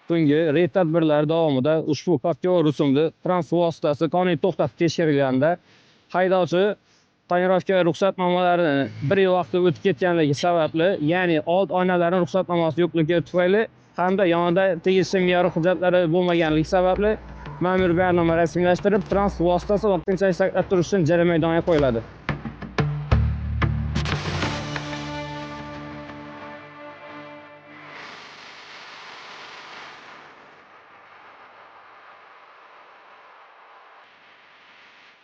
Tungi reyd tadbirlari davomida ushbu Captiva rusumli transport vositasi qonuniy to'xtatib tekshirilganda haydovchi tonirovka ruxsatnomalarini 1 yil vaqti o'tib ketganligi sababli, ya'ni old oynalari ruxsatnomasi yo'qligi tufayli hamda yonida tegishli me'yor hujjatlari bo'lmaganligi sababli ma'muriy bayonnoma rasmiylashtirib, transport vositasi vaqtinchalik saqlab turish uchun jarima maydoniga qo'yiladi.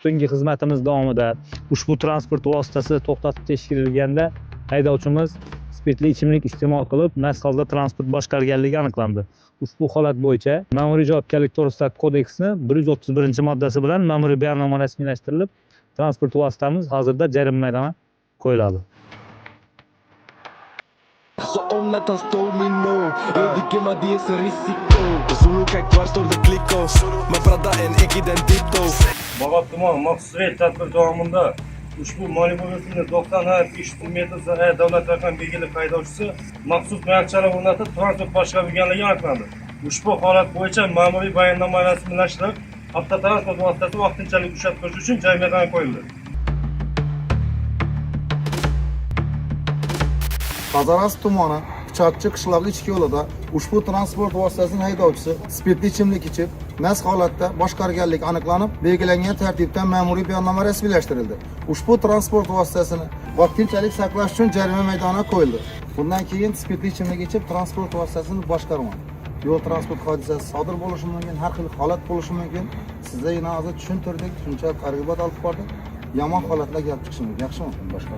Tungi xizmatimiz davomida ushbu transport vositasi to'xtatib tekshirilganda haydovchimiz spirtli ichimlik iste'mol qilib, mast holda transport boshqarganligi aniqlandi. Ushbu holat bo'yicha Ma'muriy javobgarlik to'g'risidagi kodeksning 131-moddasi bilan ma'muriy bayonnoma rasmiylashtirilib, transport vositamiz hozirda jarima maydoniga qo'yiladi. Så om natten står min nå överger man det så risiko Zulu как квартал да кликos Мы продаем экидентито Bag'ot tuman maxsus reyd tadbir davomida ushbu Malibu yo'lini 90/300 metr davlat raqam belgili haydovchisi maxsus tayanchlar o'rnatib transport boshqarganligi aniqlandi. Ushbu holat bo'yicha ma'muriy bayonnoma rasmiylashtirib, avtotransport vositasi vaqtinchalik ushlab turish uchun jarimaga qo'yildi. Qazaras tumani Pichatchi qishlog'i ichki yo'lida ushbu transport vositasining haydovchisi spirtli ichimlik ichib, mast holatda boshqarganligi aniqlanib, belgilangan tartibda ma'muriy bayonnoma rasmiylashtirildi. Ushbu transport vositasini vaqtinchalik saqlash uchun jarima maydoniga qo'yildi. Bundan keyin spirtli ichimlik ichib transport vositasini boshqarmang. Yo'l transport hodisasi sodir bo'lishi mumkin, har xil holat bo'lishi mumkin. Sizga yana hozir tushuntirdik, shuncha targ'ibot olib bordik. Yomon holatlar kelib chiqishi mumkin, yaxshimi? Boshqa